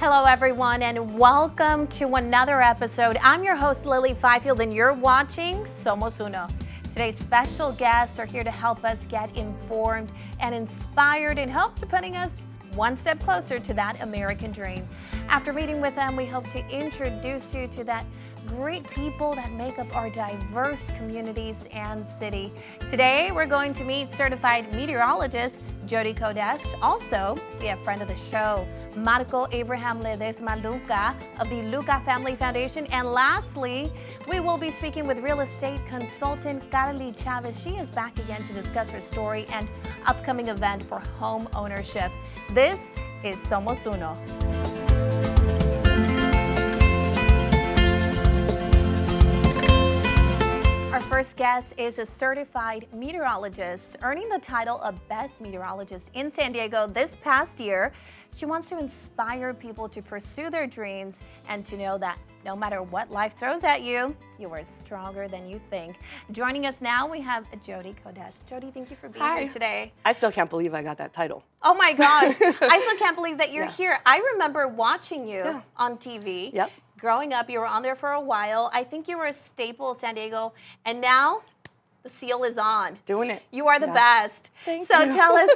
Hello, everyone, and welcome to another episode. I'm your host, Lili Fifield, and you're watching Somos Uno. Today's special guests are here to help us get informed and inspired in hopes of putting us one step closer to that American dream. After meeting with them, we hope to introduce you to that great people that make up our diverse communities and city. Today, we're going to meet certified meteorologist Jodi Kodesh. Also, we have friend of the show, Marco Abraham Ledezma Lucas of the Lucas Family Foundation. And lastly, we will be speaking with real estate consultant Chavez. She is back again to discuss her story and upcoming event for home ownership. This is Somos Uno. Our first guest is a certified meteorologist, earning the title of Best Meteorologist in San Diego this past year. She wants to inspire people to pursue their dreams and to know that no matter what life throws at you, you are stronger than you think. Joining us now, we have Jodi Kodesh. Jodi, thank you for being here today. I still can't believe I got that title. Oh my gosh, I still can't believe that you're here. I remember watching you on TV. Yep. Growing up, you were on there for a while. I think you were a staple of San Diego, and now the seal is on. Doing it. You are the best. Thank you. Tell us,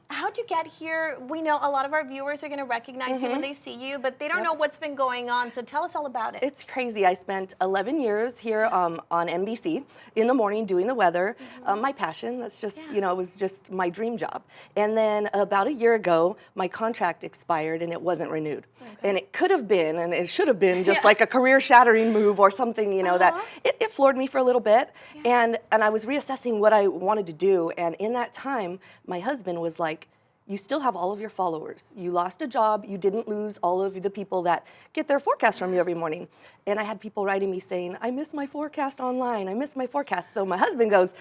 how'd you get here? We know a lot of our viewers are going to recognize you when they see you, but they don't know what's been going on. So tell us all about it. It's crazy. I spent 11 years here on NBC in the morning doing the weather. My passion. That's just, it was just my dream job. And then about a year ago, my contract expired and it wasn't renewed. Okay. And it could have been, and it should have been, just like a career-shattering move or something, that it floored me for a little bit. And I was reassessing what I wanted to do. And in that time, my husband was like, you still have all of your followers. You lost a job. You didn't lose all of the people that get their forecast from you every morning. And I had people writing me saying, I miss my forecast online. I miss my forecast. So my husband goes,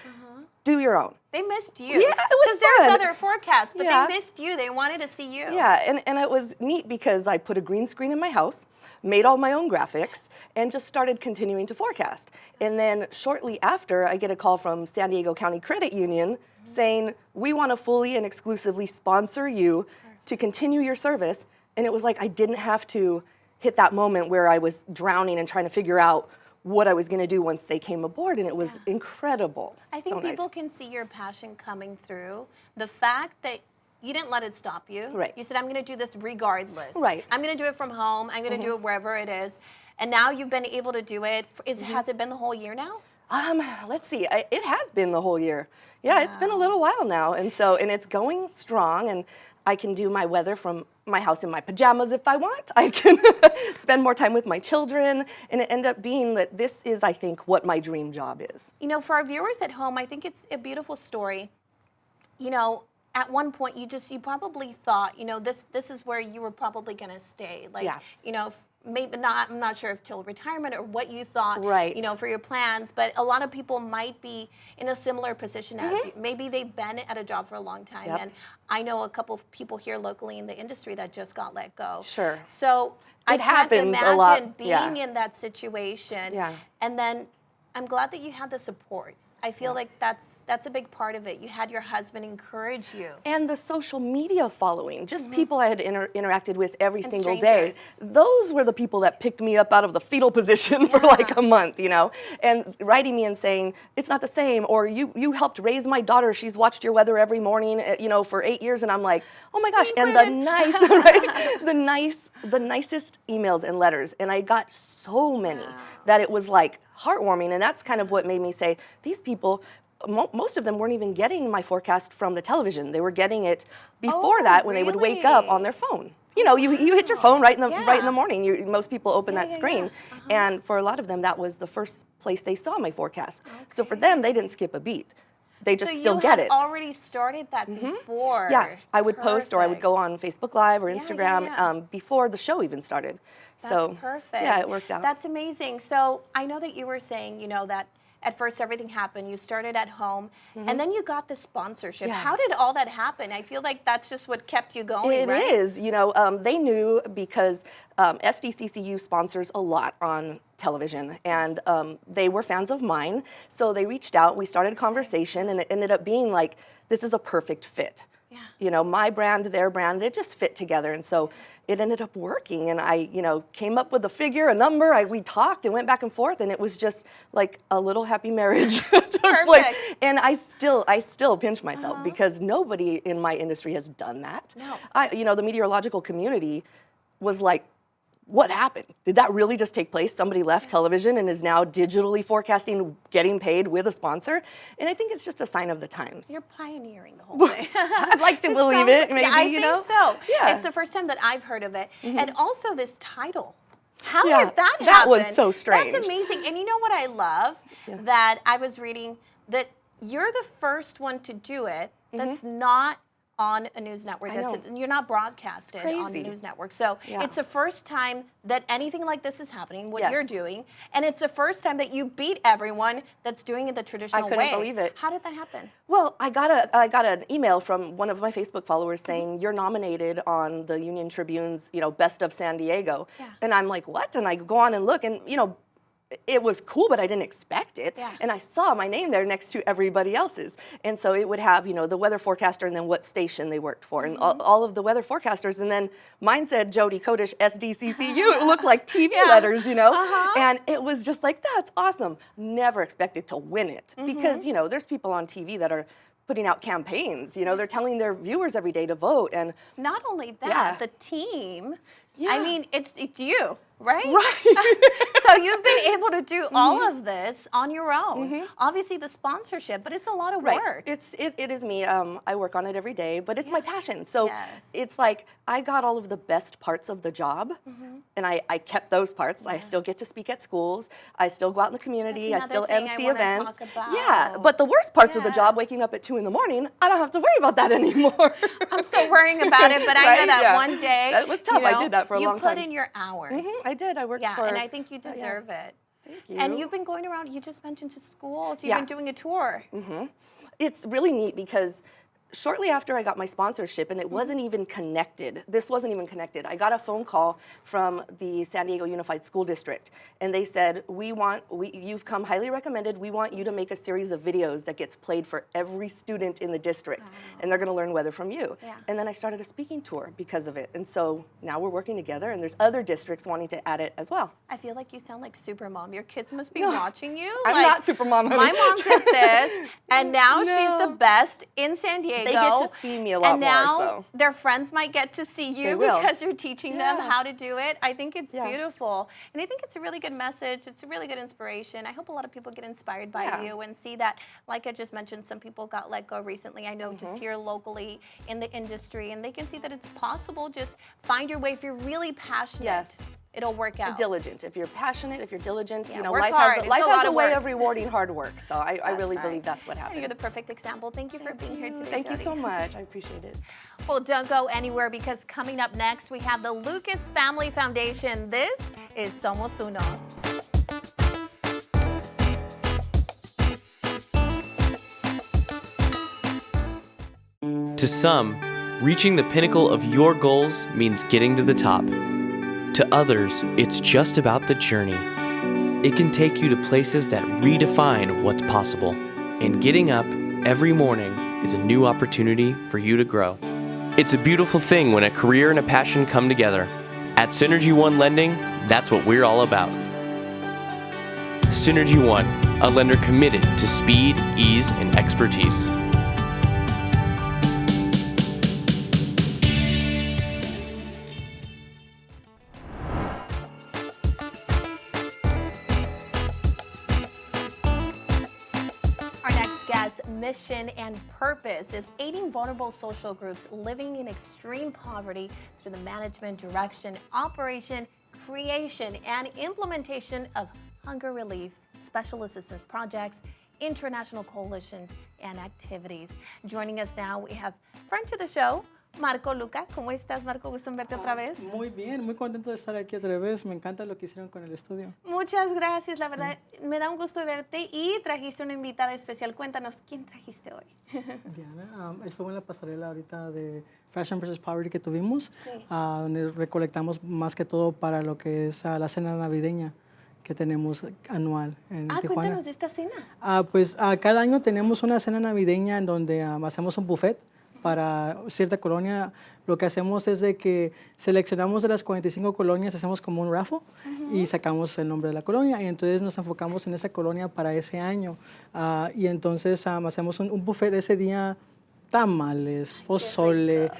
do your own. They missed you. Yeah, it was fun. Because there's other forecasts, but they missed you. They wanted to see you. Yeah, and it was neat because I put a green screen in my house, made all my own graphics, and just started continuing to forecast. And then shortly after, I get a call from San Diego County Credit Union saying, we want to fully and exclusively sponsor you to continue your service. And it was like I didn't have to hit that moment where I was drowning and trying to figure out what I was going to do once they came aboard, and it was incredible. I think people can see your passion coming through. The fact that you didn't let it stop you. Right. You said, I'm going to do this regardless. Right. I'm going to do it from home. I'm going to do it wherever it is. And now you've been able to do it. Has it been the whole year now? Let's see. It has been the whole year. Yeah, it's been a little while now. And it's going strong, and I can do my weather from my house in my pajamas if I want. I can spend more time with my children, and it ended up being that this is, I think, what my dream job is. For our viewers at home, I think it's a beautiful story. At one point, you probably thought, this is where you were probably going to stay. Maybe not, I'm not sure if till retirement or what you thought, for your plans, but a lot of people might be in a similar position as you. Maybe they've been at a job for a long time. And I know a couple of people here locally in the industry that just got let go. Sure. So I can't imagine being in that situation. Yeah. And then I'm glad that you had the support. I feel like that's a big part of it. You had your husband encourage you. And the social media following, just people I had interacted with every single day. Those were the people that picked me up out of the fetal position for like a month, and writing me and saying, it's not the same, or you helped raise my daughter. She's watched your weather every morning, for 8 years. And I'm like, oh my gosh. And the nicest emails and letters. And I got so many that it was like heartwarming. And that's kind of what made me say, these people, most of them weren't even getting my forecast from the television. They were getting it before that when they would wake up on their phone. You hit your phone right in the morning. Most people open that screen. And for a lot of them, that was the first place they saw my forecast. Okay. So for them, they didn't skip a beat. They just still get it. So you had already started that before. Yeah, I would post, or I would go on Facebook Live or Instagram before the show even started. That's perfect. Yeah, it worked out. That's amazing. So I know that you were saying, that at first everything happened. You started at home, and then you got the sponsorship. Yeah. How did all that happen? I feel like that's just what kept you going, right? It is. They knew because SDCCU sponsors a lot on television, and they were fans of mine. So they reached out. We started a conversation, and it ended up being like, this is a perfect fit. Yeah. You know, my brand, their brand, it just fit together. And so it ended up working. And I, you know, came up with a figure, a number. We talked and went back and forth. And it was just like a little happy marriage took place. And I still pinch myself because nobody in my industry has done that. No. You know, the meteorological community was like, what happened? Did that really just take place? Somebody left television and is now digitally forecasting, getting paid with a sponsor. And I think it's just a sign of the times. You're pioneering the whole thing. I'd like to believe it, maybe, I you know? think so. Yeah. It's the first time that I've heard of it. And also this title. How Yeah, did that happen? that was so strange. That's amazing. And you know what I love? That I was reading that you're the first one to do it that's not on a news network. You're not broadcasted on the news network. So it's the first time that anything like this is happening, what you're doing, and it's the first time that you beat everyone that's doing it the traditional way. I couldn't believe it. How did that happen? Well, I got an email from one of my Facebook followers saying, you're nominated on the Union Tribune's, you know, Best of San Diego. And I'm like, what? And I go on and look, and, you know, it was cool, but I didn't expect it. And I saw my name there next to everybody else's. And so it would have, you know, the weather forecaster and then what station they worked for and all of the weather forecasters. And then mine said Jodi Kodesh, SDCCU. It looked like TV letters, you know. And it was just like, that's awesome. Never expected to win it because, you know, there's people on TV that are putting out campaigns, you know, they're telling their viewers every day to vote. And not only that, the team, I mean, it's you, right? So you've been able to do all of this on your own. Obviously the sponsorship, but it's a lot of work. It is me. I work on it every day, but it's my passion. So it's like I got all of the best parts of the job, and I kept those parts. I still get to speak at schools. I still go out in the community. I still MC events. Yeah, but the worst parts of the job, waking up at 2 in the morning, I don't have to worry about that anymore. I'm still worrying about it, but I know that one day. That was tough. You know, I did that for a long time. You put in your hours. I did. I worked for. And I think you deserve it. Thank you. And you've been going around, you just mentioned, to schools. You've been doing a tour. It's really neat because shortly after I got my sponsorship, and it wasn't even connected, this wasn't even connected, I got a phone call from the San Diego Unified School District, and they said, you've come highly recommended, we want you to make a series of videos that gets played for every student in the district, and they're gonna learn weather from you. And then I started a speaking tour because of it, and so now we're working together, and there's other districts wanting to add it as well. I feel like you sound like Super Mom. Your kids must be watching you. I'm not Super Mom, honey. My mom did this, and now she's the best in San Diego. They get to see me a lot more. And now so. their friends might get to see you because you're teaching them how to do it. I think it's beautiful. And I think it's a really good message. It's a really good inspiration. I hope a lot of people get inspired by you and see that, like I just mentioned, some people got let go recently. I know just here locally in the industry, and they can see that it's possible. Just find your way. If you're really passionate, it'll work out. Diligent. If you're passionate, if you're diligent, you know, work life hard. has a way of rewarding hard work. So I really believe that's what happened. You're the perfect example. Thank you for being here today, Thank you Jodi. so much. I appreciate it. Well, don't go anywhere because coming up next, we have the Lucas Family Foundation. This is Somos Uno. To some, reaching the pinnacle of your goals means getting to the top. To others, it's just about the journey. It can take you to places that redefine what's possible. And getting up every morning is a new opportunity for you to grow. It's a beautiful thing when a career and a passion come together. At Synergy One Lending, that's what we're all about. Synergy One, a lender committed to speed, ease, and expertise. Mission and purpose is aiding vulnerable social groups living in extreme poverty through the management, direction, operation, creation, and implementation of hunger relief, special assistance projects, international coalition, and activities. Joining us now, we have friend to the show, Marco Luca. ¿Cómo estás, Marco? Gusto en verte otra vez. Muy bien, muy contento de estar aquí otra vez. Me encanta lo que hicieron con el estudio. Muchas gracias, la verdad, me da un gusto verte y trajiste una invitada especial. Cuéntanos, ¿quién trajiste hoy? Diana, estuve en la pasarela ahorita de Fashion vs. Poverty que tuvimos, donde recolectamos más que todo para lo que es la cena navideña que tenemos anual en Tijuana. Cuéntanos de esta cena. Pues cada año tenemos una cena navideña en donde hacemos un buffet para cierta colonia. Lo que hacemos es de que seleccionamos de las 45 colonias, hacemos como un raffle y sacamos el nombre de la colonia y entonces nos enfocamos en esa colonia para ese año. Y entonces hacemos un buffet ese día, tamales, pozole,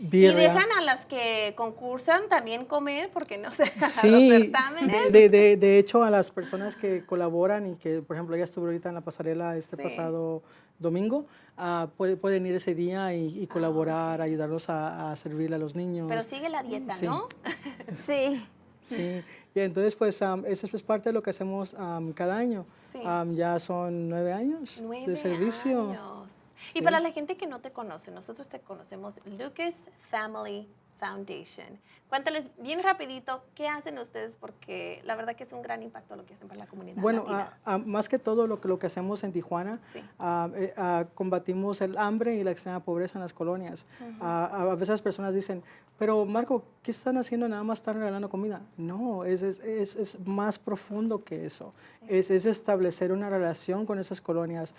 birria. ¿Y dejan a las que concursan también comer? Porque no sé, Sí, a los certámenes. de hecho a las personas que colaboran y que, por ejemplo, ella estuvo ahorita en la pasarela pasado domingo, pueden ir ese día y colaborar, ayudarlos a servirle a los niños. Pero sigue la dieta, Sí. ¿no? Sí. Sí, y entonces pues eso es parte de lo que hacemos cada año. Sí. Ya son 9 años 9 de servicio. años. Y Sí. para la gente que no te conoce, nosotros te conocemos Lucas Family Foundation. Cuéntales bien rapidito qué hacen ustedes, porque la verdad que es un gran impacto lo que hacen para la comunidad Bueno, latina. más que todo lo que hacemos en Tijuana, Sí. combatimos el hambre y la extrema pobreza en las colonias. A veces las personas dicen, pero Marco, ¿qué están haciendo? Nada más están regalando comida. No, es más profundo que eso. Es establecer una relación con esas colonias.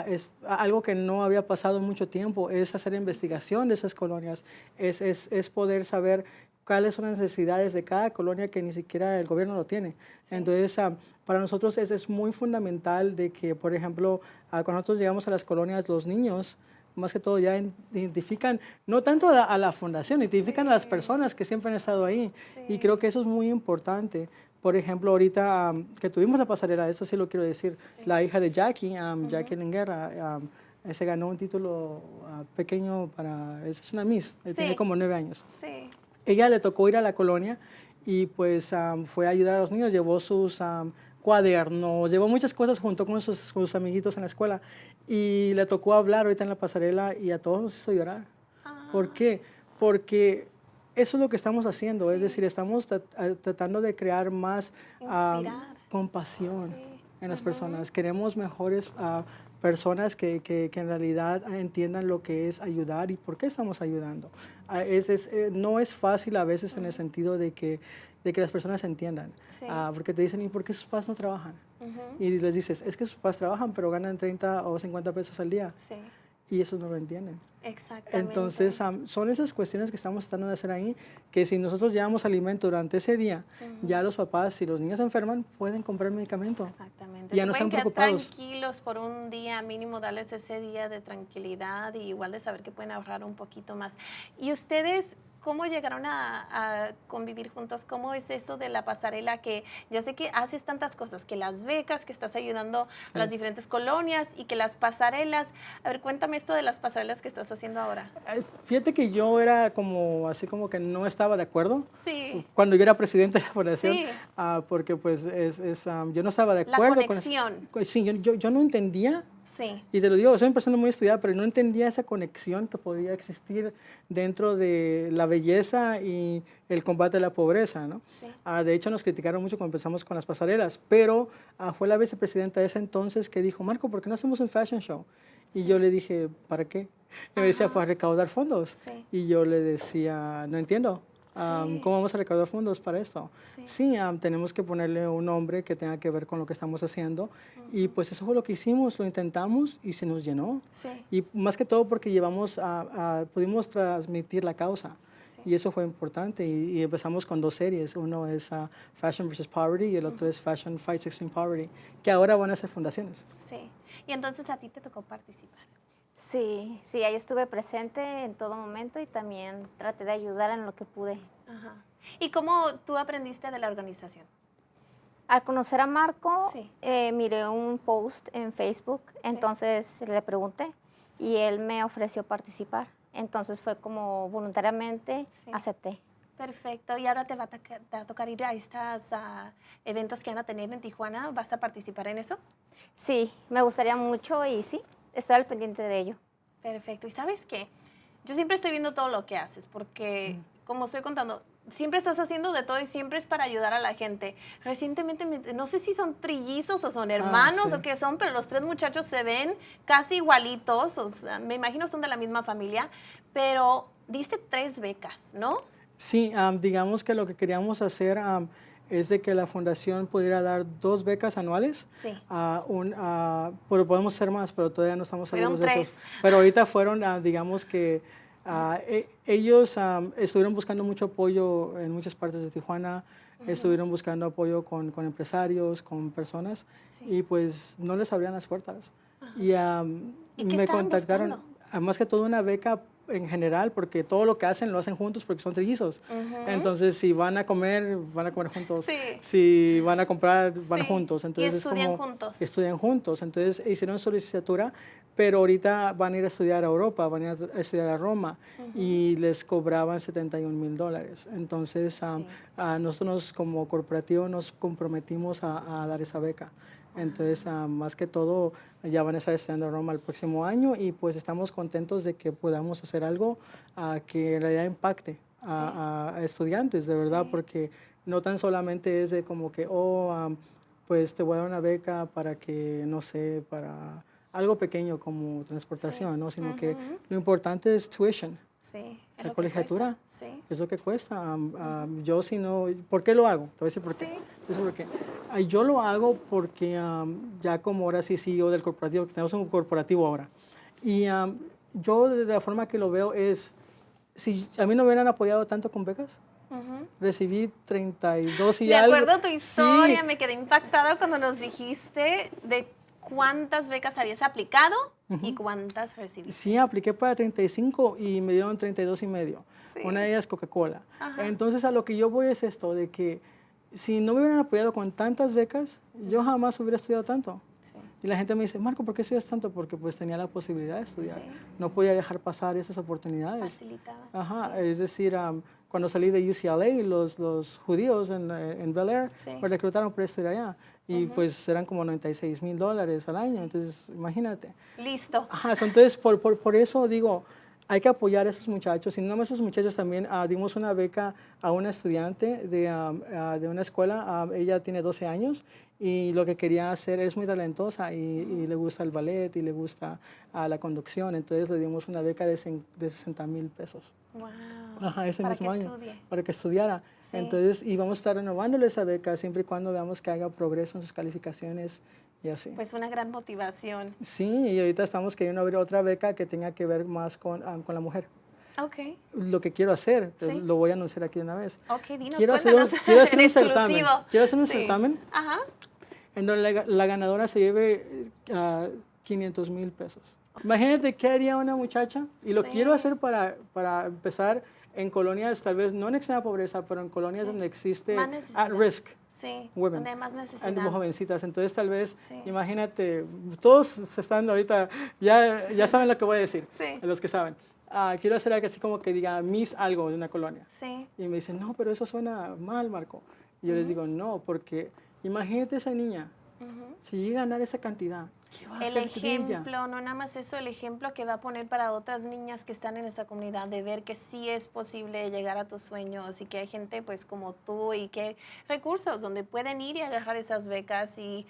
Es algo que no había pasado en mucho tiempo, es hacer investigación de esas colonias, es poder saber cuáles son las necesidades de cada colonia que ni siquiera el gobierno lo tiene. Entonces, para nosotros es muy fundamental de que, por ejemplo, cuando nosotros llegamos a las colonias, los niños, más que todo, ya identifican, no tanto a la fundación, identifican a las personas que siempre han estado ahí. Y creo que eso es muy importante. Por ejemplo, ahorita que tuvimos la pasarela, eso sí lo quiero decir, la hija de Jackie, Jackie Lenguerra, se ganó un título pequeño es una Miss, tiene como 9 años. Sí. Ella le tocó ir a la colonia y pues fue a ayudar a los niños, llevó sus cuadernos, llevó muchas cosas junto con sus amiguitos en la escuela y le tocó hablar ahorita en la pasarela y a todos nos hizo llorar. ¿Por qué? Porque eso es lo que estamos haciendo, es decir, estamos tratando de crear más compasión en las personas. Queremos mejores personas que en realidad entiendan lo que es ayudar y por qué estamos ayudando. No es fácil a veces en el sentido de que las personas entiendan, porque te dicen, ¿y por qué sus papás no trabajan? Y les dices, es que sus papás trabajan, pero ganan 30 o 50 pesos al día. Sí. Y eso no lo entienden. Exactamente. Entonces, son esas cuestiones que estamos tratando de hacer ahí, que si nosotros llevamos alimento durante ese día, ya los papás, si los niños se enferman, pueden comprar medicamento. Exactamente. Y ya Se no pueden están quedar preocupados. tranquilos por un día, mínimo darles ese día de tranquilidad y igual de saber que pueden ahorrar un poquito más. ¿Y ustedes cómo llegaron a convivir juntos? ¿Cómo es eso de la pasarela? Que yo sé que haces tantas cosas, que las becas, que estás ayudando a las diferentes colonias y que las pasarelas. A ver, cuéntame esto de las pasarelas que estás haciendo ahora. Fíjate que yo era así como que no estaba de acuerdo. Sí. Cuando yo era presidente de la fundación, Sí. porque pues yo no estaba de La acuerdo conexión. con eso. Sí, yo no entendía. Sí. Y te lo digo, soy una persona muy estudiada, pero no entendía esa conexión que podía existir dentro de la belleza y el combate a la pobreza, ¿no? Sí. De hecho, nos criticaron mucho cuando empezamos con las pasarelas, pero fue la vicepresidenta de ese entonces que dijo, Marco, ¿por qué no hacemos un fashion show? Y yo le dije, ¿para qué? Y me decía, para recaudar fondos. Sí. Y yo le decía, no entiendo. ¿Cómo vamos a recaudar fondos para esto? Sí, tenemos que ponerle un nombre que tenga que ver con lo que estamos haciendo. Y pues eso fue lo que hicimos, lo intentamos y se nos llenó. Sí. Y más que todo porque pudimos transmitir la causa. Y eso fue importante. Y empezamos con 2 series. Uno es Fashion vs. Poverty y el otro es Fashion Fights Extreme Poverty, que ahora van a ser fundaciones. Sí. Y entonces a ti te tocó participar. Sí, ahí estuve presente en todo momento y también traté de ayudar en lo que pude. Ajá. ¿Y cómo tú aprendiste de la organización? Al conocer a Marco, Sí. miré un post en Facebook, entonces le pregunté y él me ofreció participar. Entonces fue como voluntariamente acepté. Perfecto. ¿Y ahora te va a tocar ir a estos eventos que van a tener en Tijuana? ¿Vas a participar en eso? Sí, me gustaría mucho y sí, estoy al pendiente de ello. Perfecto. ¿Y sabes qué? Yo siempre estoy viendo todo lo que haces porque, como estoy contando, siempre estás haciendo de todo y siempre es para ayudar a la gente. Recientemente, no sé si son trillizos o son hermanos sí. o qué son, pero los 3 muchachos se ven casi igualitos. O sea, me imagino son de la misma familia, pero diste 3 becas, ¿no? Sí, digamos que lo que queríamos hacer es de que la fundación pudiera dar 2 becas anuales. Sí. Pero podemos hacer más, pero todavía no estamos seguros Fueron de eso. 3. Pero ahorita fueron, digamos que ellos estuvieron buscando mucho apoyo en muchas partes de Tijuana, estuvieron buscando apoyo con empresarios, con personas, y pues no les abrían las puertas. Y qué me estaban contactaron, buscando? más que todo una beca en general, porque todo lo que hacen lo hacen juntos porque son trillizos. Entonces, si van a comer juntos. Sí. Si van a comprar, van Sí. juntos. Entonces, Y es estudian como, juntos. Estudian juntos. Entonces, hicieron su licenciatura, pero ahorita van a ir a estudiar a Europa, van a ir a estudiar a Roma, y les cobraban $71,000. Entonces, nosotros como corporativo nos comprometimos a dar esa beca. Entonces, más que todo, ya van a estar estudiando en Roma el próximo año, y pues estamos contentos de que podamos hacer algo que en realidad impacte a estudiantes, de verdad, porque no tan solamente es de como que, pues te voy a dar una beca para que, no sé, para algo pequeño como transportación, ¿no? Sino que lo importante es tuition. Sí. es La lo que colegiatura cuesta. Sí. es lo que cuesta. Yo si no, ¿por qué lo hago? Te voy a decir por qué. Sí. Te voy a decir por qué. Yo lo hago porque ya como ahora sí CEO del corporativo, tenemos un corporativo ahora. Y yo de la forma que lo veo es, si a mí no me hubieran apoyado tanto con becas, recibí 32 y Me algo. acuerdo tu historia, Sí. me quedé impactada cuando nos dijiste de cuántas becas habías aplicado y cuántas recibiste. Sí, apliqué para 35 y me dieron 32 y medio. Sí. Una de ellas Coca-Cola. Entonces, a lo que yo voy es esto, de que si no me hubieran apoyado con tantas becas, yo jamás hubiera estudiado tanto. Sí. Y la gente me dice, Marco, ¿por qué estudias tanto? Porque pues tenía la posibilidad de estudiar. Sí. No podía dejar pasar esas oportunidades. Facilitaba. Ajá, es decir, cuando salí de UCLA, los judíos en Bel Air Sí. me reclutaron para estudiar allá. Y pues eran como $96,000 al año. Entonces, imagínate. Listo. Ajá, entonces por eso digo, hay que apoyar a esos muchachos. Y no más esos muchachos, también dimos una beca a una estudiante de una escuela. Ella tiene 12 años y lo que quería hacer, es muy talentosa y le gusta el ballet y le gusta la conducción. Entonces le dimos una beca de $60,000. Wow. Ajá, ese Para mismo que año. estudie. Para que estudiara. Sí. Entonces, y vamos a estar renovándole esa beca siempre y cuando veamos que haga progreso en sus calificaciones y así. Pues una gran motivación. Sí, y ahorita estamos queriendo abrir otra beca que tenga que ver más con la mujer. Ok. Lo que quiero hacer, Sí. lo voy a anunciar aquí de una vez. Ok, dinos, Quiero hacer cuéntanos. quiero hacer En un certamen. exclusivo. Quiero hacer un Sí. certamen Ajá. en donde la ganadora se lleve $500,000. Imagínate qué haría una muchacha, y lo Sí. quiero hacer para empezar en colonias, tal vez no en extrema pobreza, pero en colonias donde existe Más necesidad. at risk Sí. women, Donde hay más necesidad. como jovencitas. Entonces, tal vez, Sí. imagínate, todos se están ahorita, ya saben lo que voy a decir, Sí. los que saben. Quiero hacer algo así como que diga Miss algo de una colonia. Sí. Y me dicen, no, pero eso suena mal, Marco. Y yo les digo, no, porque imagínate esa niña, si llega a ganar esa cantidad, ¿qué va a El hacer de ella? ejemplo, no nada más eso, el ejemplo que va a poner para otras niñas que están en esta comunidad, de ver que sí es posible llegar a tus sueños y que hay gente pues como tú y que recursos donde pueden ir y agarrar esas becas y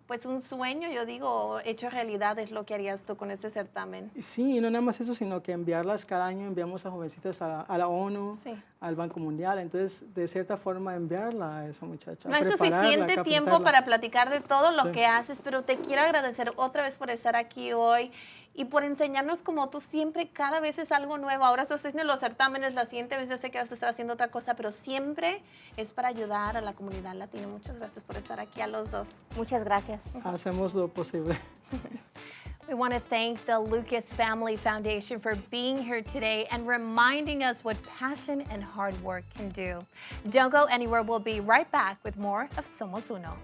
pues un sueño, yo digo, hecho realidad es lo que harías tú con este certamen. Sí, y no nada más eso, sino que enviarlas cada año, enviamos a jovencitas a la ONU, Sí. al Banco Mundial. Entonces, de cierta forma, enviarla a esa muchacha. No hay prepararla, suficiente tiempo capacitarla. para platicar de todo lo Sí. que haces, pero te quiero agradecer otra vez por estar aquí hoy y por enseñarnos como tú siempre, cada vez es algo nuevo. Ahora estás haciendo los certámenes, la siguiente vez yo sé que vas a estar haciendo otra cosa, pero siempre es para ayudar a la comunidad latina. Muchas gracias por estar aquí a los dos. Muchas gracias. Hacemos lo posible. We want to thank the Lucas Family Foundation for being here today and reminding us what passion and hard work can do. Don't go anywhere. We'll be right back with more of Somos Uno.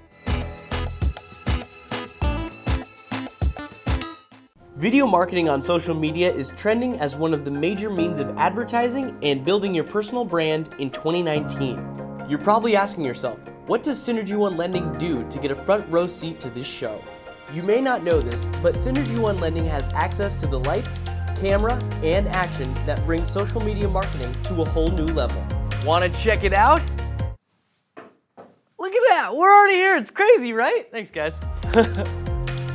Video marketing on social media is trending as one of the major means of advertising and building your personal brand in 2019. You're probably asking yourself, what does Synergy One Lending do to get a front row seat to this show? You may not know this, but Synergy One Lending has access to the lights, camera, and action that brings social media marketing to a whole new level. Want to check it out? Look at that, we're already here. It's crazy, right? Thanks, guys.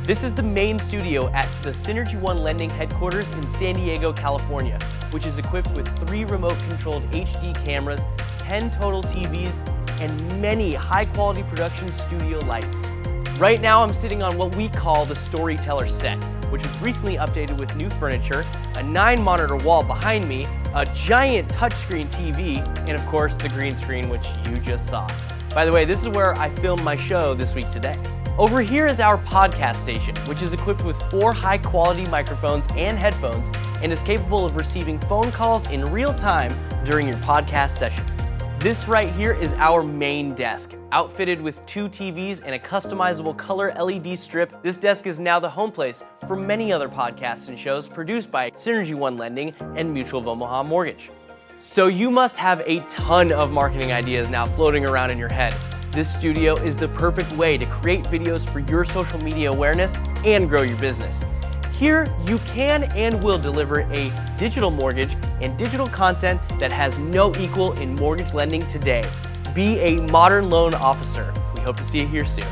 This is the main studio at the Synergy One Lending headquarters in San Diego, California, which is equipped with 3 remote-controlled HD cameras, 10 total TVs, and many high-quality production studio lights. Right now, I'm sitting on what we call the Storyteller set, which was recently updated with new furniture, a 9-monitor wall behind me, a giant touchscreen TV, and of course, the green screen, which you just saw. By the way, this is where I filmed my show this week today. Over here is our podcast station, which is equipped with 4 high-quality microphones and headphones and is capable of receiving phone calls in real time during your podcast session. This right here is our main desk. Outfitted with 2 TVs and a customizable color LED strip, this desk is now the home place for many other podcasts and shows produced by Synergy One Lending and Mutual of Omaha Mortgage. So you must have a ton of marketing ideas now floating around in your head. This studio is the perfect way to create videos for your social media awareness and grow your business. Here, you can and will deliver a digital mortgage and digital content that has no equal in mortgage lending today. Be a modern loan officer. We hope to see you here soon.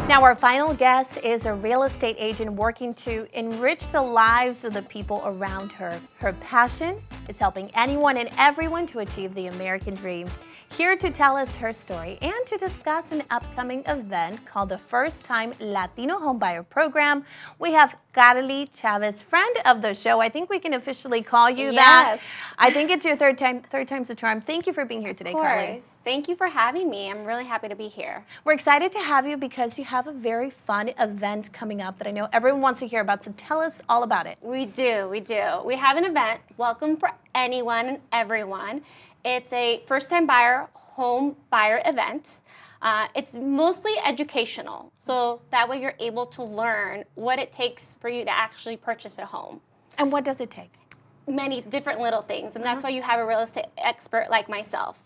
Now, our final guest is a real estate agent working to enrich the lives of the people around her. Her passion is helping anyone and everyone to achieve the American dream. Here to tell us her story and to discuss an upcoming event called the First Time Latino Homebuyer Program, we have Carly Chavez, friend of the show. I think we can officially call you that. I think it's your third time's the charm. Thank you for being here today, Carly. Thank you for having me. I'm really happy to be here. We're excited to have you because you have a very fun event coming up that I know everyone wants to hear about, so tell us all about it. We do. We have an event, Welcome for Anyone and Everyone. It's a first-time buyer, home buyer event. It's mostly educational, so that way you're able to learn what it takes for you to actually purchase a home. And what does it take? Many different little things, and that's why you have a real estate expert like myself.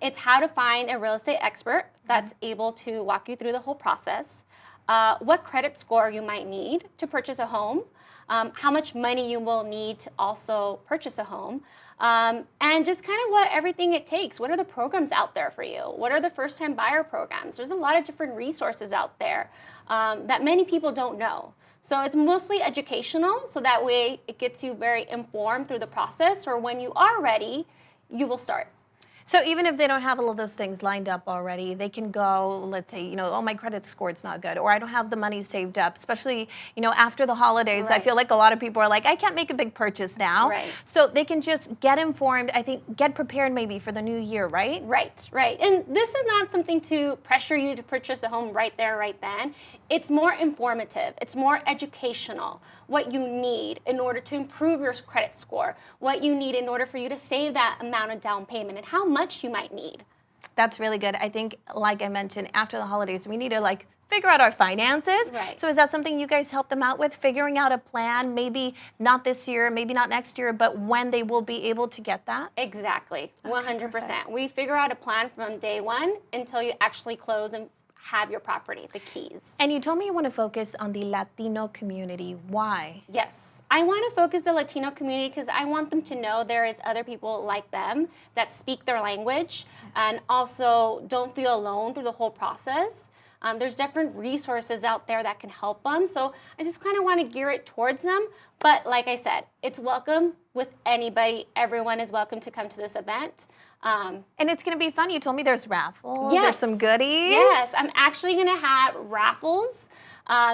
It's how to find a real estate expert that's able to walk you through the whole process, what credit score you might need to purchase a home, how much money you will need to also purchase a home, and just kind of what everything it takes. What are the programs out there for you? What are the first-time buyer programs? There's a lot of different resources out there that many people don't know. So it's mostly educational, so that way it gets you very informed through the process, or when you are ready, you will start. So even if they don't have all of those things lined up already, they can go, let's say, oh, my credit score is not good, or I don't have the money saved up, especially, after the holidays. I feel like a lot of people are like, I can't make a big purchase now. So they can just get informed, I think, get prepared maybe for the new year, right? Right. And this is not something to pressure you to purchase a home right there, right then. It's more informative. It's more educational. What you need in order to improve your credit score, what you need in order for you to save that amount of down payment, and how much you might need. That's really good. I think, like I mentioned, after the holidays, we need to figure out our finances. So is that something you guys help them out with, figuring out a plan, maybe not this year, maybe not next year, but when they will be able to get that? Exactly, 100%. We figure out a plan from day one until you actually close and have your property, the keys. And you told me you want to focus on the Latino community. Why? Yes. I want to focus the Latino community because I want them to know there is other people like them that speak their language and also don't feel alone through the whole process. There's different resources out there that can help them. So I just kind of want to gear it towards them. But like I said, it's welcome with anybody. Everyone is welcome to come to this event. And it's going to be fun. You told me there's raffles. There's some goodies. Yes, I'm actually going to have raffles,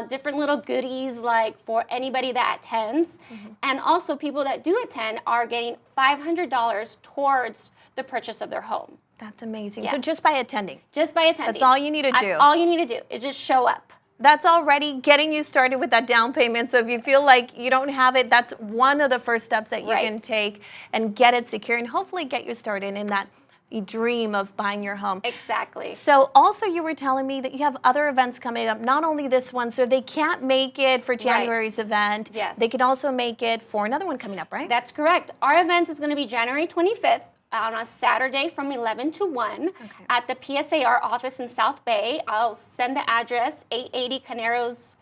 different little goodies for anybody that attends. And also people that do attend are getting $500 towards the purchase of their home. That's amazing. So just by attending? Just by attending. That's all you need to do? That's all you need to do is just show up. That's already getting you started with that down payment. So if you feel like you don't have it, that's one of the first steps that you can take and get it secure and hopefully get you started in that dream of buying your home. Exactly. So also you were telling me that you have other events coming up, not only this one, so if they can't make it for January's event, they can also make it for another one coming up, right? That's correct. Our event is going to be January 25th. On a Saturday from 11 to 1 at the PSAR office in South Bay. I'll send the address, 880 Caneros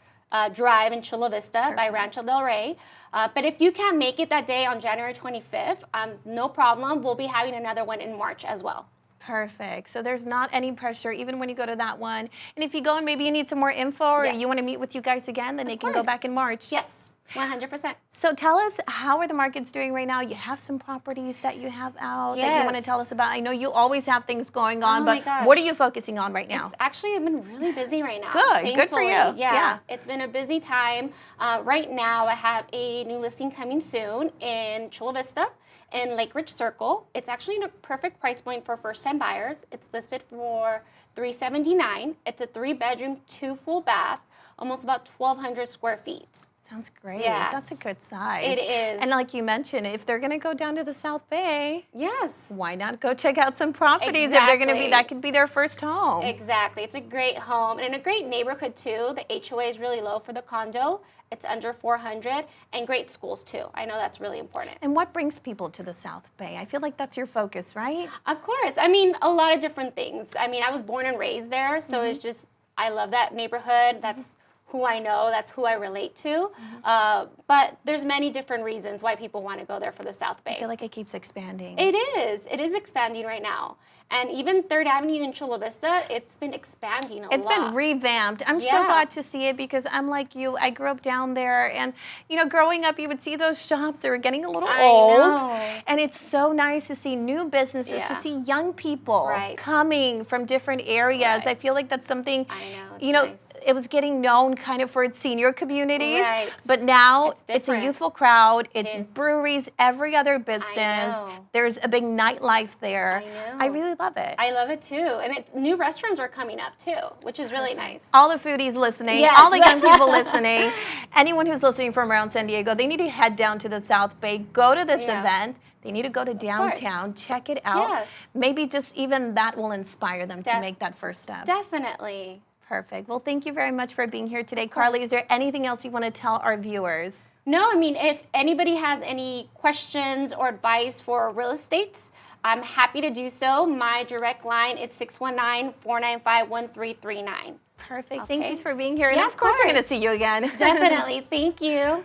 Drive in Chula Vista by Rancho Del Rey. But if you can't make it that day on January 25th, no problem. We'll be having another one in March as well. Perfect. So there's not any pressure, even when you go to that one. And if you go and maybe you need some more info or you want to meet with you guys again, then they can go back in March. Yes, 100%. So tell us, how are the markets doing right now? You have some properties that you have out that you want to tell us about. I know you always have things going on, but what are you focusing on right now? It's actually been really busy right now. Good for you. Yeah, it's been a busy time. Right now, I have a new listing coming soon in Chula Vista in Lake Ridge Circle. It's actually in a perfect price point for first-time buyers. It's listed for $379. It's a 3-bedroom, 2 full bath, almost about 1,200 square feet. Sounds great. Yes. That's a good size. It is. And like you mentioned, if they're going to go down to the South Bay, yes, why not go check out some properties if they're going to be, that could be their first home. Exactly. It's a great home and in a great neighborhood too. The HOA is really low for the condo. It's under 400 and great schools too. I know that's really important. And what brings people to the South Bay? I feel like that's your focus, right? Of course. I mean, a lot of different things. I mean, I was born and raised there, so it's just, I love that neighborhood. That's who I know, that's who I relate to. But there's many different reasons why people want to go there for the South Bay. I feel like it keeps expanding. It is expanding right now. And even 3rd Avenue in Chula Vista, it's been expanding a lot. It's been revamped. I'm so glad to see it because I'm like you. I grew up down there, and you know, growing up, you would see those shops. They were getting a little old, and it's so nice to see new businesses, to see young people coming from different areas. I feel like that's something. I know. You know. Nice. It was getting known kind of for its senior communities, but now it's a youthful crowd. It's breweries, every other business. There's a big nightlife there. I really love it. I love it too. And new restaurants are coming up too, which is really nice. All the foodies listening, all the young people listening, anyone who's listening from around San Diego, they need to head down to the South Bay, go to this event. They need to go to downtown, check it out. Maybe just even that will inspire them to make that first step. Definitely. Perfect. Well, thank you very much for being here today. Carly, is there anything else you want to tell our viewers? No, I mean, if anybody has any questions or advice for real estate, I'm happy to do so. My direct line is 619-495-1339. Perfect. Thank you for being here. And of course, we're going to see you again. Definitely. Thank you.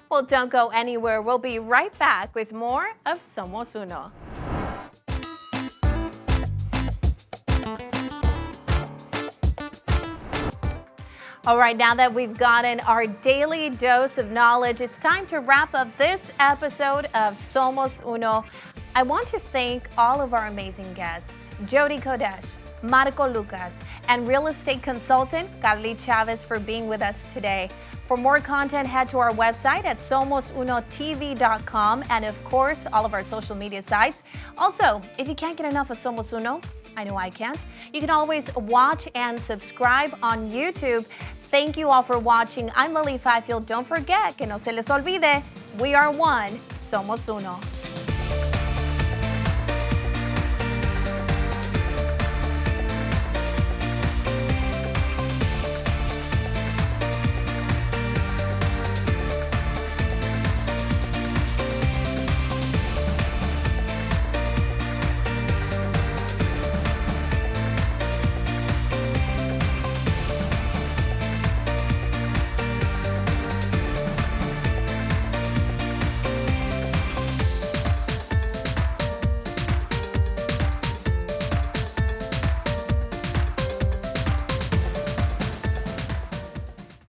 Well, don't go anywhere. We'll be right back with more of Somos Uno. All right, now that we've gotten our daily dose of knowledge, it's time to wrap up this episode of Somos Uno. I want to thank all of our amazing guests, Jodi Kodesh, Marco Lucas, and real estate consultant Carly Chavez for being with us today. For more content, head to our website at somosunotv.com and of course, all of our social media sites. Also, if you can't get enough of Somos Uno, I know I can't, you can always watch and subscribe on YouTube. Thank you all for watching. I'm Lili Fifield. Don't forget, que no se les olvide, we are one, Somos Uno.